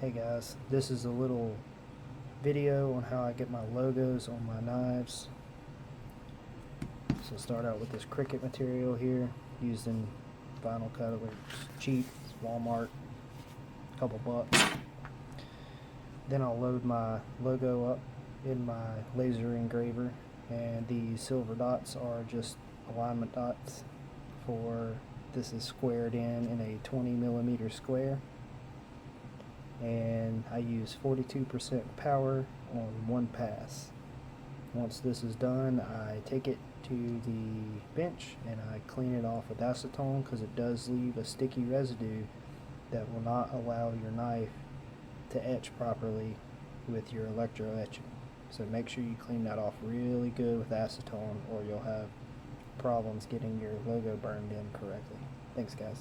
Hey guys, this is a little video on how I get my logos on my knives. So start out with this Cricut material here, used in vinyl colors, cheap, it's Walmart, a couple bucks. Then I'll load my logo up in my laser engraver, and the silver dots are just alignment dots for, this is squared in a 20mm square. And I use 42% power on one pass. Once this is done, I take it to the bench and I clean it off with acetone, because it does leave a sticky residue that will not allow your knife to etch properly with your electro etching. So make sure you clean that off really good with acetone, or you'll have problems getting your logo burned in correctly. Thanks guys.